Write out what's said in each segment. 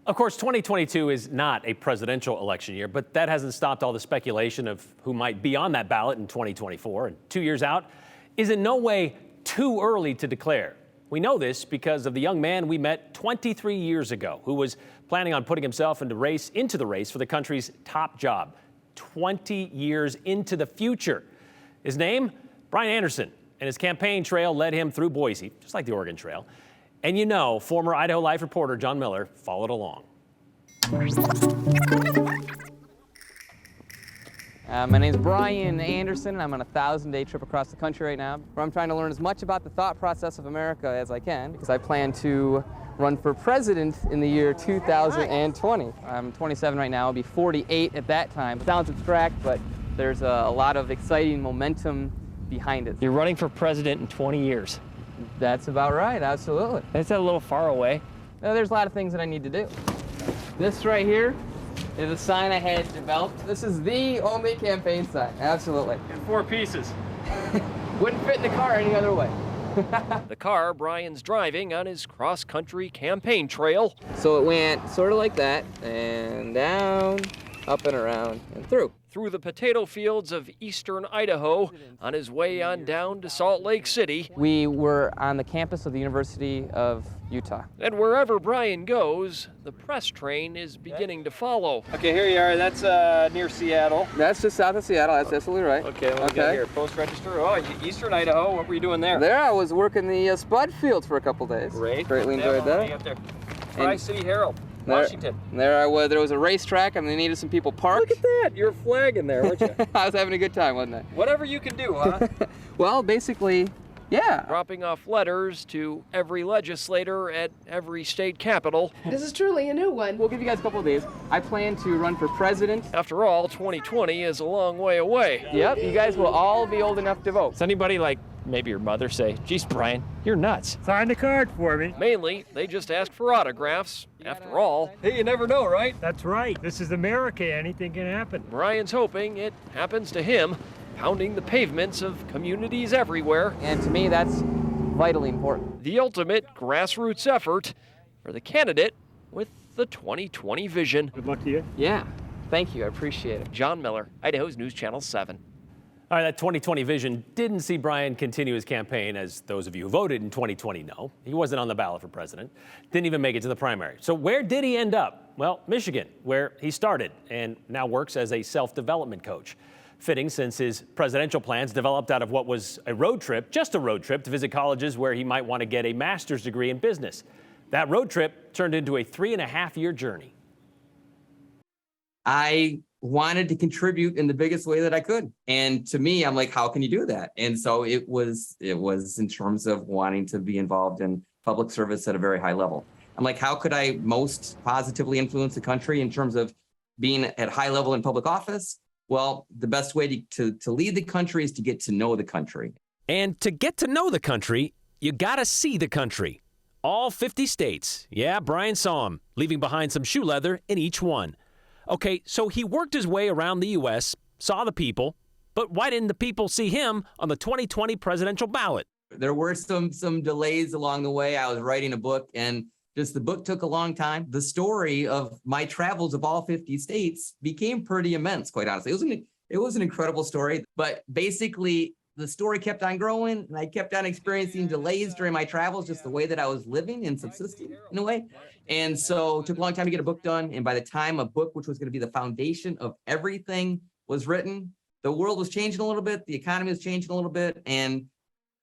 Of course, 2022 is not a presidential election year, but that hasn't stopped all the speculation of who might be on that ballot in 2024. And 2 years out is in no way too early to declare. We know this because of the young man we met 23 years ago who was planning on putting himself into the race for the country's top job 20 years into the future. His name, Brian Anderson, and his campaign trail led him through Boise, just like the Oregon Trail. And you know, former Idaho Life reporter John Miller followed along. My name's Brian Anderson. I'm on a 1,000-day trip across the country right now, where I'm trying to learn as much about the thought process of America as I can, because I plan to run for president in the year 2020. I'm 27 right now. I'll be 48 at that time. It sounds abstract, but there's a lot of exciting momentum behind it. You're running for president in 20 years. That's about right, absolutely. That's a little far away. There's a lot of things that I need to do. This right here is a sign I had developed. This is the only campaign sign, absolutely. In 4 pieces. Wouldn't fit in the car any other way. The car Brian's driving on his cross-country campaign trail. So it went sort of like that, and down, up and around, and through. Through the potato fields of eastern Idaho, on his way on down to Salt Lake City. We were on the campus of the University of Utah. And wherever Brian goes, the press train is beginning to follow. Okay, here you are. That's near Seattle. That's just south of Seattle. That's absolutely right. Okay, what we got here? Post register. Oh, eastern Idaho. What were you doing there? There I was working the spud fields for a couple days. Greatly enjoyed that. Up there. Tri-City Herald, Washington. There was a racetrack, and they needed some people parked. Look at that. You're flagging there, weren't you? I was having a good time, wasn't I? Whatever you can do, huh? Well, basically, yeah. Dropping off letters to every legislator at every state capital. This is truly a new one. We'll give you guys a couple of days. I plan to run for president. After all, 2020 is a long way away. Yep, you guys will all be old enough to vote. Does anybody, like maybe your mother, say, "Geez, Brian, you're nuts"? Sign the card for me. Mainly, they just ask for autographs. After all, Hey, you never know, right? That's right. This is America. Anything can happen. Brian's hoping it happens to him, pounding the pavements of communities everywhere. And to me, that's vitally important. The ultimate grassroots effort for the candidate with the 2020 vision. Good luck to you. Yeah, thank you. I appreciate it. John Miller, Idaho's News Channel 7. All right, that 2020 vision didn't see Brian continue his campaign, as those of you who voted in 2020 know. He wasn't on the ballot for president, didn't even make it to the primary. So where did he end up? Well, Michigan, where he started and now works as a self-development coach. Fitting, since his presidential plans developed out of what was a road trip, just a road trip to visit colleges where he might want to get a master's degree in business. That road trip turned into a 3.5-year journey. I wanted to contribute in the biggest way that I could. And to me, I'm like, how can you do that? And so it was in terms of wanting to be involved in public service at a very high level. I'm like, how could I most positively influence the country in terms of being at high level in public office? Well, the best way to lead the country is to get to know the country. And to get to know the country, you gotta see the country. All 50 states. Yeah, Brian saw them, leaving behind some shoe leather in each one. Okay, so he worked his way around the U.S., saw the people, but why didn't the people see him on the 2020 presidential ballot? There were some delays along the way. I was writing a book, and just the book took a long time. The story of my travels of all 50 states became pretty immense, quite honestly. It was an incredible story, but basically the story kept on growing, and I kept on experiencing delays during my travels, just the way that I was living and subsisting in a way. And so it took a long time to get a book done. And by the time a book, which was going to be the foundation of everything, was written, the world was changing a little bit. The economy was changing a little bit. And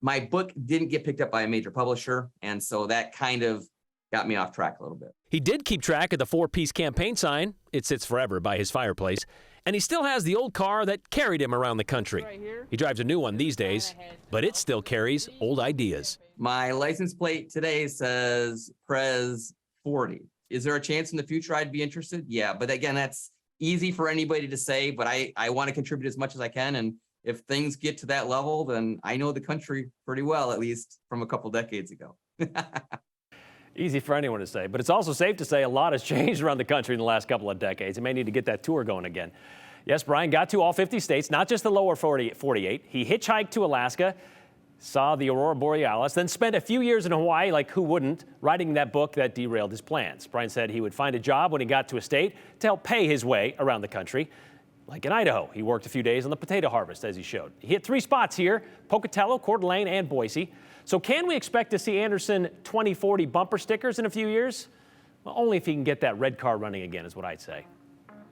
my book didn't get picked up by a major publisher. And so that kind of got me off track a little bit. He did keep track of the 4-piece campaign sign. It sits forever by his fireplace. And he still has the old car that carried him around the country. He drives a new one these days, but it still carries old ideas. My license plate today says Prez 40. Is there a chance in the future I'd be interested? Yeah, but again, that's easy for anybody to say, but I want to contribute as much as I can. And if things get to that level, then I know the country pretty well, at least from a couple decades ago. Easy for anyone to say, but it's also safe to say a lot has changed around the country in the last couple of decades. He may need to get that tour going again. Yes, Brian got to all 50 states, not just the lower 48. He hitchhiked to Alaska, saw the aurora borealis, then spent a few years in Hawaii, like who wouldn't, writing that book that derailed his plans. Brian said he would find a job when he got to a state to help pay his way around the country. Like in Idaho, he worked a few days on the potato harvest, as he showed. He hit 3 spots here: Pocatello, Coeur d'Alene, and Boise. So can we expect to see Anderson 2040 bumper stickers in a few years? Well, only if he can get that red car running again, is what I'd say.